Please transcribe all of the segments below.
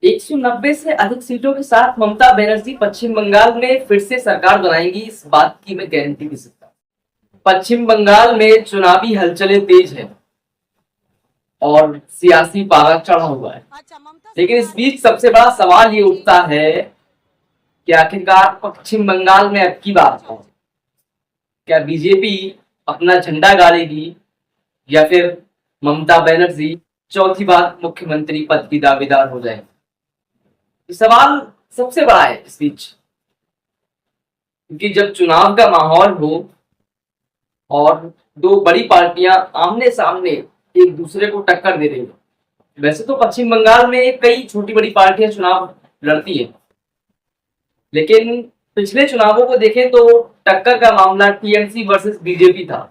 190 से अधिक सीटों के साथ ममता बनर्जी पश्चिम बंगाल में फिर से सरकार बनाएंगी, इस बात की मैं गारंटी दे सकता हूँ। पश्चिम बंगाल में चुनावी हलचलें तेज हैं और सियासी पारा चढ़ा हुआ है। लेकिन इस बीच सबसे बड़ा सवाल ये उठता है कि आखिरकार पश्चिम बंगाल में अब की बात है, क्या बीजेपी अपना झंडा गाड़ेगी या फिर ममता बनर्जी चौथी बार मुख्यमंत्री पद की दावेदार हो जाएंगे? ये सवाल सबसे बड़ा है इस बीच, क्योंकि जब चुनाव का माहौल हो और दो बड़ी पार्टियां आमने सामने एक दूसरे को टक्कर दे रही हो। वैसे तो पश्चिम बंगाल में कई छोटी बड़ी पार्टियां चुनाव लड़ती हैं, लेकिन पिछले चुनावों को देखें तो टक्कर का मामला टीएमसी वर्सेस बीजेपी था।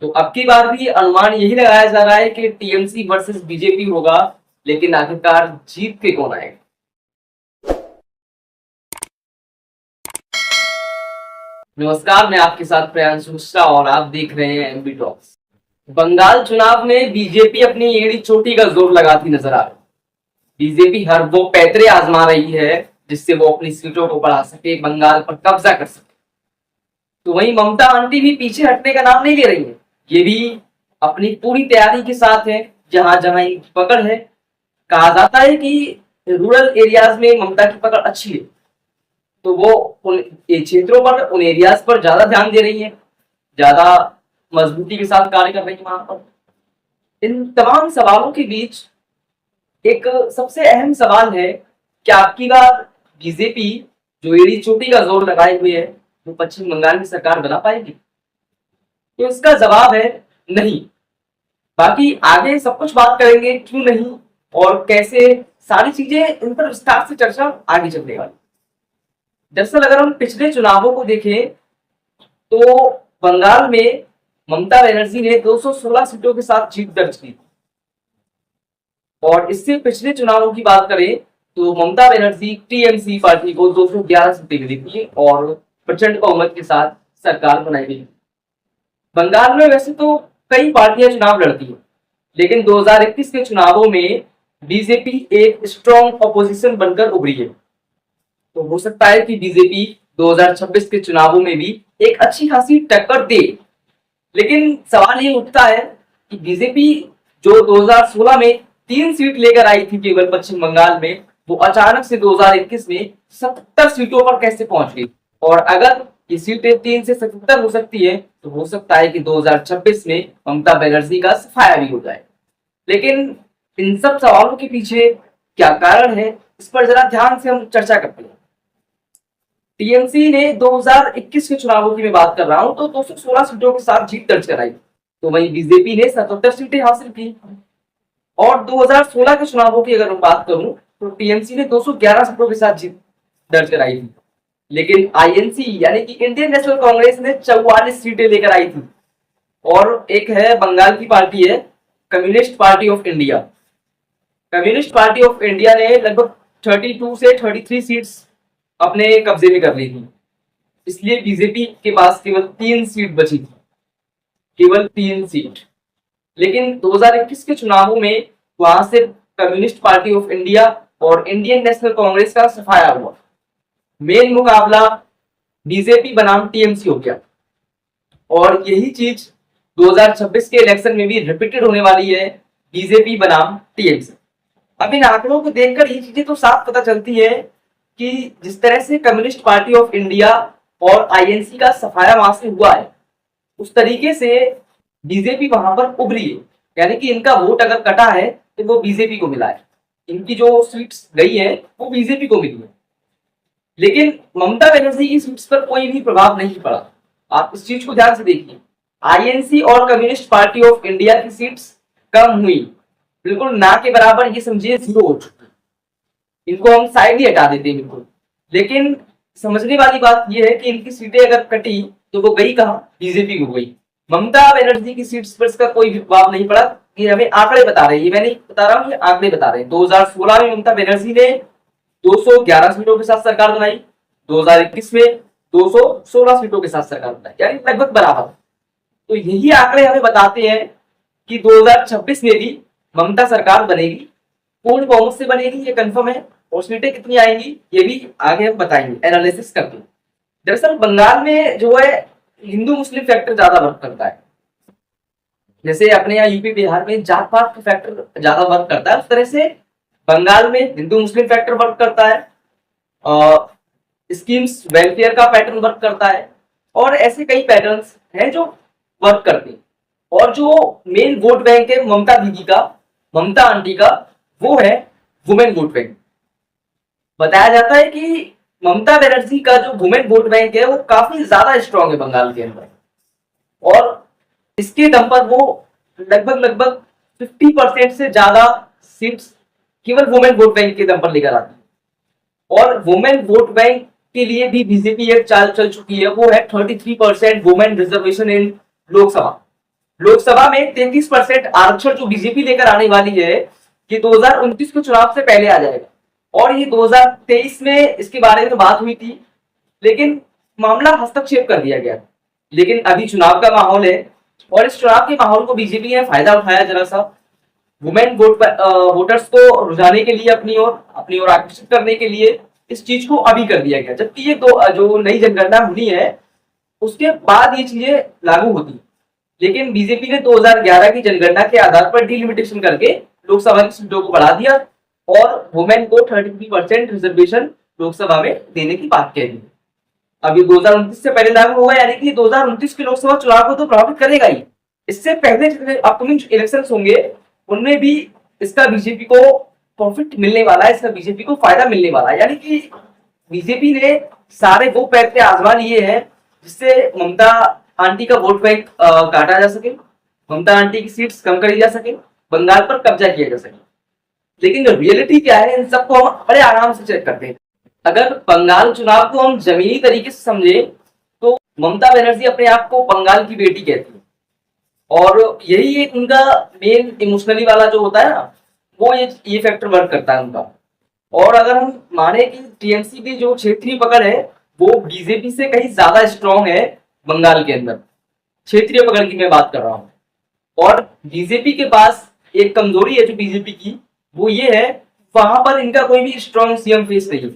तो अब की बार भी अनुमान यही लगाया जा रहा है कि टीएमसी वर्सेस बीजेपी होगा, लेकिन आखिरकार जीत के कौन आएगा? नमस्कार, मैं आपके साथ प्रियांशु मिश्रा और आप देख रहे हैं एमबी टॉक्स। बंगाल चुनाव में बीजेपी अपनी एड़ी चोटी का जोर लगाती नजर आ रही। बीजेपी हर वो पैतरे आजमा रही है जिससे वो अपनी सीटों को बढ़ा सके, बंगाल पर कब्जा कर सके। तो वहीं ममता आंटी भी पीछे हटने का नाम नहीं ले रही है। ये भी अपनी पूरी तैयारी के साथ है, जहां जहां इनकी पकड़ है। कहा जाता है कि रूरल एरियाज में ममता की पकड़ अच्छी है, तो वो उन क्षेत्रों पर, उन एरियाज पर ज्यादा ध्यान दे रही है, ज्यादा मजबूती के साथ कार्य कर रही है वहां पर। इन तमाम सवालों के बीच एक सबसे अहम सवाल है कि आपकी बार बीजेपी जो एड़ी चोटी का जोर लगाए हुए है, वो पश्चिम बंगाल में सरकार बना पाएगी? तो इसका जवाब है नहीं। बाकी आगे सब कुछ बात करेंगे क्यों नहीं और कैसे, सारी चीजें इन पर विस्तार से चर्चा आगे चलने वाली। दरअसल अगर हम पिछले चुनावों को देखें तो बंगाल में ममता बनर्जी ने 216 सीटों के साथ जीत दर्ज की, और इससे पिछले चुनावों की बात करें तो ममता बनर्जी टीएमसी पार्टी को 211 सीटें मिली थी और प्रचंड बहुमत के साथ सरकार बनाई गई। बंगाल में वैसे तो कई पार्टियां चुनाव लड़ती है, लेकिन 2021 के चुनावों में बीजेपी एक स्ट्रॉन्ग ऑपोजिशन बनकर उभरी है। तो हो सकता है कि बीजेपी 2026 के चुनावों में भी एक अच्छी खासी टक्कर दे। लेकिन सवाल ये उठता है कि बीजेपी जो 2016 में 3 सीट लेकर आई थी केवल पश्चिम बंगाल में, वो अचानक से 2021 में 77 सीटों पर कैसे पहुंच गई? और अगर ये सीटें 3 से 77 हो सकती है, तो हो सकता है कि 2026 में ममता बनर्जी का सफाया भी हो जाए। लेकिन इन सब सवालों के पीछे क्या कारण है, इस पर जरा ध्यान से हम चर्चा करते हैं। टीएमसी ने 2021 के चुनावों की मैं बात कर रहा हूं तो 216 सीटों के साथ जीत दर्ज कराई, तो वहीं बीजेपी ने 77 सीटें हासिल की। और 2016 के चुनावों की अगर मैं बात करूं तो टीएमसी ने 211 सीटों के साथ जीत दर्ज कराई थी, लेकिन आईएनसी यानी कि इंडियन नेशनल कांग्रेस ने 44 सीटें लेकर आई थी। और एक है बंगाल की पार्टी है communist party of India. Communist party of India ने लगभग 32 से 33 सीट्स अपने कब्जे में कर ली थी, इसलिए बीजेपी के पास केवल 3 सीट बची थी, केवल 3 सीट। लेकिन 2021 के चुनावों में वहां से कम्युनिस्ट पार्टी ऑफ इंडिया और इंडियन नेशनल कांग्रेस का सफाया हुआ। मेन मुकाबला बीजेपी बनाम टीएमसी हो गया, और यही चीज 2026 के इलेक्शन में भी रिपीटेड होने वाली है, बीजेपी बनाम टीएमसी। अब इन आंकड़ों को देखकर ये चीजें तो साफ पता चलती है कि जिस तरह से कम्युनिस्ट पार्टी ऑफ इंडिया और आईएनसी का सफाया वहां से हुआ है, उस तरीके से बीजेपी वहां पर उभरी है। यानी कि इनका वोट अगर कटा है तो वो बीजेपी को मिला है, इनकी जो सीट्स गई है वो बीजेपी को मिली है। लेकिन ममता बनर्जी की सीट्स पर कोई भी प्रभाव नहीं पड़ा। आप इस चीज को ध्यान से देखिए, आईएनसी और कम्युनिस्ट पार्टी ऑफ इंडिया की सीट्स कम हुई, बिल्कुल ना के बराबर, ये समझिए 0 हो चुकी। इनको हम साइड ही हटा देते हैं बिल्कुल। लेकिन समझने वाली बात यह है कि इनकी सीटें अगर कटी तो वो गई कहां? बीजेपी को गई। ममता बनर्जी की सीट्स पर इसका कोई भी प्रभाव नहीं पड़ा। ये हमें आंकड़े बता रहे हैं, ये मैं नहीं बता रहा हूं, ये आंकड़े बता रहे हैं। 2016 में ममता बनर्जी ने 211 सीटों के साथ सरकार बनाई, 2021 में 216 सीटों के साथ सरकार बनाई, यानी लगभग बराबर। तो यही आंकड़े हमें बताते हैं कि 2026 में भी ममता सरकार बनेगी, पूर्ण बहुमत से बनेगी, ये कंफर्म है। और सीटें कितनी आएंगी ये भी आगे हम बताएंगे एनालिसिस करके। दरअसल बंगाल में जो है हिंदू मुस्लिम फैक्टर ज्यादा वर्क करता है। जैसे अपने यहाँ यूपी बिहार में जात पात का फैक्टर ज्यादा वर्क करता है, उस तरह से बंगाल में हिंदू मुस्लिम फैक्टर वर्क करता है, स्कीम्स वेलफेयर का पैटर्न वर्क करता है, और ऐसे कई पैटर्न्स हैं जो वर्क करते हैं। और जो मेन वोट बैंक है ममता दीदी का, ममता आंटी का, वो है वुमेन वोट बैंक। बताया जाता है कि ममता बनर्जी का जो वुमेन वोट बैंक है वो काफी ज्यादा स्ट्रांग है बंगाल के अंदर, और इसके दम पर वो लगभग 50% से ज्यादा सीट्स केवल वुमेन वोट बैंक के दम पर लेकर आती है। और वुमेन वोट बैंक के लिए भी बीजेपी एक चाल चल चुकी है, वो है 33% वुमेन रिजर्वेशन इन लोकसभा। लोकसभा में 33% आरक्षण जो बीजेपी लेकर आने वाली है, ये 2029 के चुनाव से पहले आ जाएगा। और ये 2023 में इसके बारे में बात हुई थी, लेकिन मामला हस्तक्षेप कर दिया गया। लेकिन अभी चुनाव का माहौल है, और इस चुनाव के माहौल को बीजेपी ने फायदा उठाया जरा सा, वुमेन वोटर्स को रुझाने के लिए, अपनी ओर आकर्षित करने के लिए इस चीज को अभी कर दिया गया। जबकि ये जो नई जनगणना होनी है उसके बाद ये चीजें लागू होती। लेकिन बीजेपी ने 2011 की जनगणना के आधार पर डिलिमिटेशन करके लोकसभा की सीटों को बढ़ा दिया, और वुमेन को 33% रिजर्वेशन लोकसभा में देने की बात कह दी। अभी 2029 से पहले लागू होगा, यानी कि 2029 के लोकसभा चुनाव को तो प्रभावित करेगा ही। इससे पहले जितने अपकमिंग इलेक्शंस होंगे उनमें भी इसका बीजेपी को प्रॉफिट मिलने वाला है, इसका बीजेपी को फायदा मिलने वाला है। यानी कि बीजेपी ने सारे वो पैसे आजमा लिए हैं जिससे ममता आंटी का वोट बैंक काटा जा सके, ममता आंटी की सीट्स कम करी जा सके, बंगाल पर कब्जा किया जा सके। लेकिन रियलिटी क्या है, इन सबको हम बड़े आराम से चेक करते हैं। अगर बंगाल चुनाव को हम जमीनी तरीके से समझे तो ममता बनर्जी अपने आप को बंगाल की बेटी कहती है, और यही एक उनका मेन इमोशनली वाला जो होता है ना, वो ये फैक्टर वर्क करता है उनका। और अगर हम माने कि टीएमसी की जो क्षेत्रीय पकड़ है वो बीजेपी से कहीं ज्यादा स्ट्रॉन्ग है बंगाल के अंदर, क्षेत्रीय पकड़ की मैं बात कर रहा हूं। और बीजेपी के पास एक कमजोरी है जो बीजेपी की, वो ये है वहां पर इनका कोई भी स्ट्रॉन्ग सीएम फेस नहीं।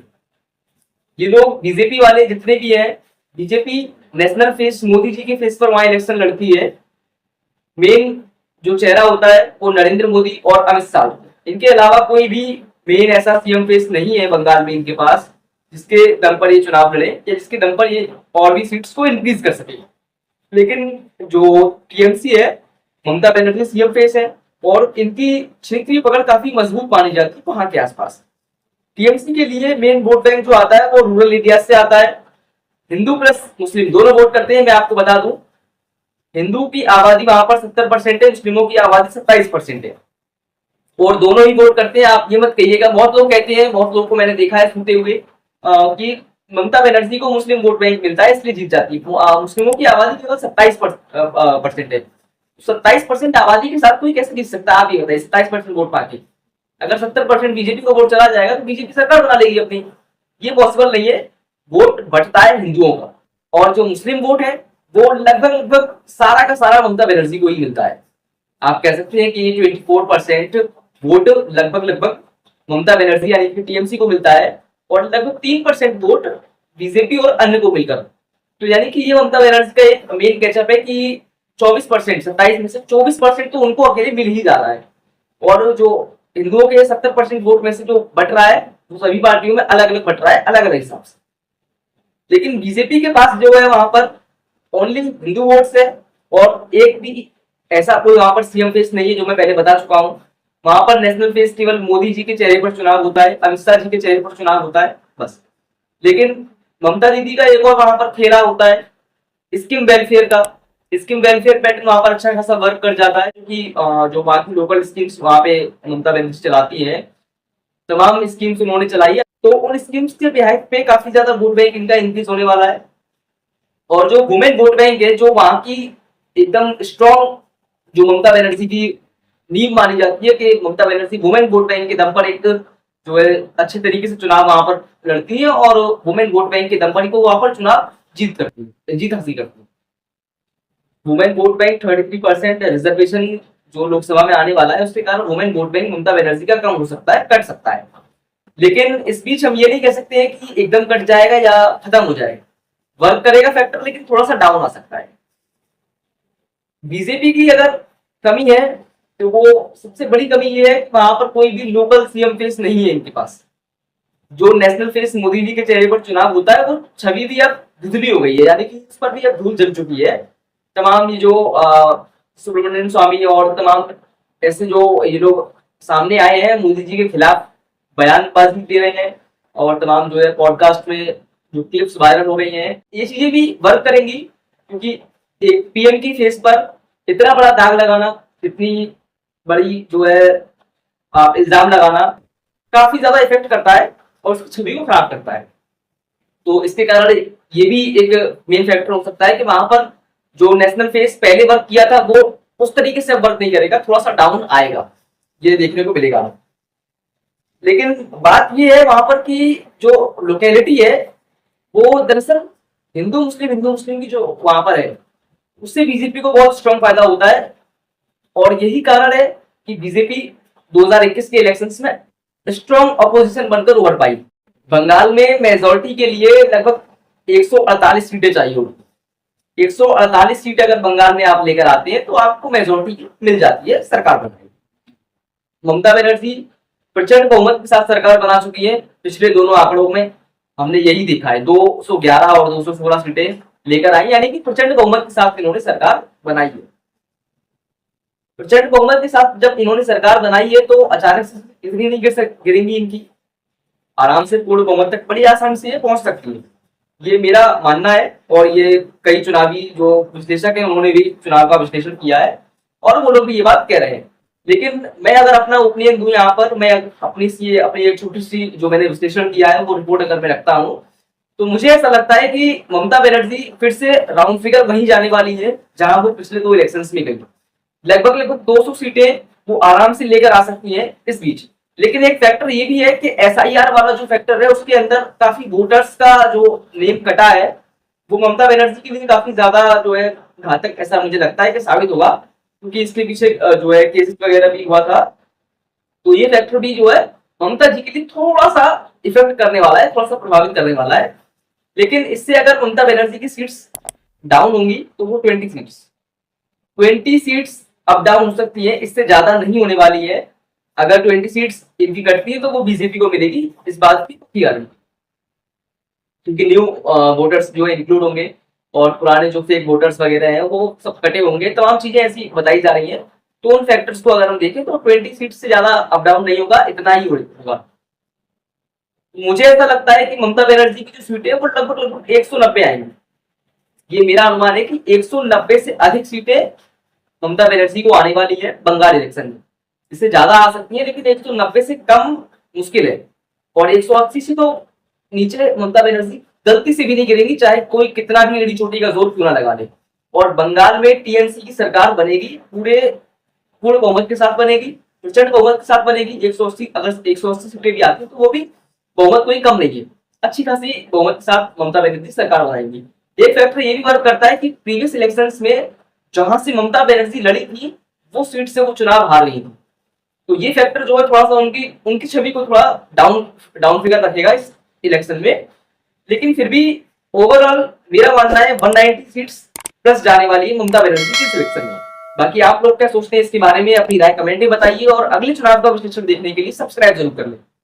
ये लोग बीजेपी वाले जितने भी हैं, BJP national face Modi ji के फेस पर वहां इलेक्शन लड़ती है। मेन जो चेहरा होता है वो नरेंद्र मोदी और अमित शाह, इनके अलावा कोई भी मेन ऐसा सीएम फेस नहीं है बंगाल में इनके पास जिसके दम पर ये चुनाव लड़े, या जिसके दम पर ये और भी सीट्स को इंक्रीज कर सके। लेकिन जो टीएमसी है, ममता बनर्जी सीएम फेस है, और इनकी क्षेत्रीय पकड़ काफी मजबूत मानी जाती है वहां के आसपास। टीएमसी के लिए मेन वोट बैंक जो आता है वो रूरल एरिया से आता है। हिंदू प्लस मुस्लिम दोनों वोट करते हैं। मैं आपको बता दूं, हिंदू की आबादी वहां पर 70% है, मुस्लिमों की आबादी 27% है, और दोनों ही वोट करते हैं। आप ये मत कहिएगा, बहुत लोग कहते हैं, बहुत लोग को मैंने देखा है सुनते हुए कि ममता बनर्जी को मुस्लिम वोट बैंक मिलता है इसलिए जीत जाती है। मुस्लिमों की आबादी केवल 27% है। 27% आबादी के साथ कोई कैसे जीत सकता है, आप ये बताइए। 27% वोट पाके अगर 70% बीजेपी को वोट चला जाएगा तो बीजेपी सरकार बना लेगी अपनी, ये पॉसिबल नहीं है। वोट बटता है हिंदुओं का, और जो मुस्लिम वोट है वो लगभग सारा का सारा ममता बनर्जी को ही मिलता है। आप कह सकते हैं कि 24% वोट लगभग ममता बनर्जी यानी कि टीएमसी को मिलता है, और लगभग 3% वोट बीजेपी और अन्य को मिलकर। तो यानी कि ये ममता बनर्जी का एक मेन कैचअप है कि 24%, 27 में से 24% तो उनको अकेले मिल ही जा रहा है, और जो हिंदुओं के 70% वोट में से जो बट रहा है वो सभी पार्टियों में अलग अलग बट रहा है, अलग अलग हिसाब से। लेकिन बीजेपी के पास जो है वहां पर ओनली हिंदू वोट्स है, और एक भी ऐसा कोई वहां पर सीएम फेस नहीं है, जो मैं पहले बता चुका हूं। वहां पर नेशनल फेस केवल मोदी जी के चेहरे पर चुनाव होता है, अमित शाह जी के चेहरे पर चुनाव होता है, बस। लेकिन ममता दीदी का एक और वहां पर खेला होता है स्कीम वेलफेयर का। स्कीम वेलफेयर पैटर्न वहां पर अच्छा खासा वर्क कर जाता है, क्योंकि जो बाकी लोकल स्कीम्स वहां पे ममता बनर्जी चलाती है, तमाम स्कीम्स उन्होंने चलाई है, तो उन स्कीम्स के बिहाइफ पे काफी ज्यादा वोट बैंक इनका इंक्रीज होने वाला है। और जो वुमेन वोट बैंक है, जो वहां की एकदम स्ट्रॉन्ग, जो ममता बनर्जी की नींव मानी जाती है कि Mamata Banerjee women vote bank के दम पर एक जो है अच्छे तरीके से चुनाव वहां पर लड़ती है, और वुमेन वोट बैंक के दम पर ही वो वहां पर चुनाव जीत हासिल करती है। वुमेन वोट बैंक 33% रिजर्वेशन जो लोकसभा में आने वाला है उसके कारण women vote bank Mamata Banerjee का कम हो सकता है, कट सकता है। लेकिन इस बीच हम ये नहीं कह सकते हैं कि एकदम कट जाएगा या खत्म हो जाएगा। वर्क करेगा फैक्टर, लेकिन थोड़ा सा डाउन आ सकता है। बीजेपी की अगर कमी है तो वो सबसे बड़ी कमी ये है कि वहां पर कोई भी लोकल सीएम फेस नहीं है इनके पास। जो नेशनल फेस मोदी जी के चेहरे पर चुनाव होता है वो छवि भी अब धुंधली हो गई है, यानी कि उस पर भी अब धूल जम चुकी है। तमाम ये जो सुब्रमण्यम स्वामी और तमाम ऐसे जो ये लोग सामने आए हैं मोदी जी के खिलाफ बयानबाजी दे रहे हैं, और तमाम जो है पॉडकास्ट में जो क्लिप्स वायरल हो रही हैं, ये चीजें भी वर्क करेंगी। क्योंकि एक पीएम की फेस पर इतना बड़ा दाग लगाना, इतनी बड़ी जो है आप इल्जाम लगाना काफी ज्यादा इफेक्ट करता है और उसकी छवि को खराब करता है। तो इसके कारण ये भी एक मेन फैक्टर हो सकता है कि वहां पर जो नेशनल फेस पहले वर्क किया था वो उस तरीके से वर्क नहीं करेगा, थोड़ा सा डाउन आएगा, ये देखने को मिलेगा। लेकिन बात ये है वहां पर कि जो लोकेलिटी है वो दरअसल हिंदू मुस्लिम की जो वहां पर है उससे बीजेपी को बहुत स्ट्रॉन्ग फायदा होता है। और यही कारण है कि बीजेपी 2021 के इलेक्शंस में स्ट्रॉन्ग अपोजिशन बनकर उभर पाई। बंगाल में मेजोरिटी के लिए लगभग 148 सीटें चाहिए होगी। 148 सीटें अगर बंगाल में आप लेकर आते हैं तो आपको मेजोरिटी मिल जाती है, सरकार बनाई। ममता बनर्जी प्रचंड बहुमत के साथ सरकार बना चुकी है। पिछले दोनों आंकड़ों में हमने यही देखा है, 211 और 216 सीटें लेकर आई, यानी कि प्रचंड बहुमत के साथ इन्होंने सरकार बनाई है। प्रचंड बहुमत के साथ जब इन्होंने सरकार बनाई है तो अचानक से इतनी नहीं गिरेंगी इनकी, आराम से पूर्ण बहुमत तक बड़ी आसानी से ये पहुंच सकती है, ये मेरा मानना है। और ये कई चुनावी जो विश्लेषक हैं उन्होंने भी चुनाव का विश्लेषण किया है और वो लोग भी ये बात कह रहे हैं। लेकिन मैं अगर अपना ओपिनियन दूं यहाँ पर, मैं अपनी एक छोटी सी जो मैंने विश्लेषण किया है वो रिपोर्ट अगर मैं रखता हूँ, तो मुझे ऐसा लगता है कि ममता बनर्जी फिर से राउंड फिगर वहीं जाने वाली है जहां वो पिछले 2 इलेक्शंस में गई। लगभग 200 सीटें वो आराम से लेकर आ सकती हैं इस बीच। लेकिन एक फैक्टर ये भी है कि एसआईआर वाला जो फैक्टर है उसके अंदर काफी वोटर्स का जो नेम कटा है वो ममता बनर्जी के लिए काफी ज्यादा जो है घातक, ऐसा मुझे लगता है कि साबित होगा, क्योंकि इसके पीछे जो है केसेस वगैरह भी हुआ था। तो ये फैक्टर भी जो है ममता जी के लिए थोड़ा सा इफेक्ट करने वाला है, थोड़ा सा प्रभावित करने वाला है। लेकिन इससे अगर ममता बनर्जी की सीट्स डाउन होंगी तो वो 20 सीट्स अप डाउन हो सकती है, इससे ज्यादा नहीं होने वाली है। अगर 20 सीट्स इनकी कटती है तो वो बीजेपी को मिलेगी, इस बात की पक्की गारंटी, क्योंकि न्यू वोटर्स जो है इंक्लूड होंगे और पुराने जो फेक वोटर्स वगैरह हैं वो सब कटे होंगे। तमाम चीजें ऐसी बताई जा रही हैं। तो उन फैक्टर्स को अगर हम देखें तो 20 सीट से ज्यादा अप डाउन नहीं होगा, इतना ही होगा। मुझे ऐसा लगता है कि ममता बनर्जी की जो सीटें वो लगभग 190 आएंगी। ये मेरा अनुमान है कि 190 से अधिक सीटें ममता बनर्जी को आने वाली है बंगाल इलेक्शन में। इससे ज्यादा आ सकती है लेकिन 190 से कम मुश्किल है। और 180 से तो नीचे ममता बनर्जी गलती से भी नहीं गिरेंगी, चाहे कोई कितना भी एड़ी चोटी का जोर क्यों ना लगा ले। और बंगाल में टीएमसी की सरकार बनेगी, पूर्ण बहुमत के साथ बनेगी, प्रचंड बहुमत के साथ बनेगी। 180 अगर 180 सीटें भी आती है तो वो भी बहुमत कोई कम नहीं है, अच्छी खासी बहुमत के साथ ममता बनर्जी सरकार बनाएंगी। एक फैक्टर ये भी वर्क करता है कि प्रीवियस इलेक्शंस में जहां से ममता बनर्जी लड़ी थी वो सीट से वो चुनाव हार रही थी। तो ये फैक्टर जो है थोड़ा सा उनकी छवि को थोड़ा डाउन फिगर रखेगा इस इलेक्शन में। लेकिन फिर भी ओवरऑल मेरा मानना है 190 सीट्स प्लस जाने वाली है ममता बनर्जी की सिलेक्शन में। बाकी आप लोग क्या सोचते हैं इसके बारे में, अपनी राय कमेंट में बताइए और अगले चुनाव का विश्लेषण देखने के लिए सब्सक्राइब जरूर कर लें।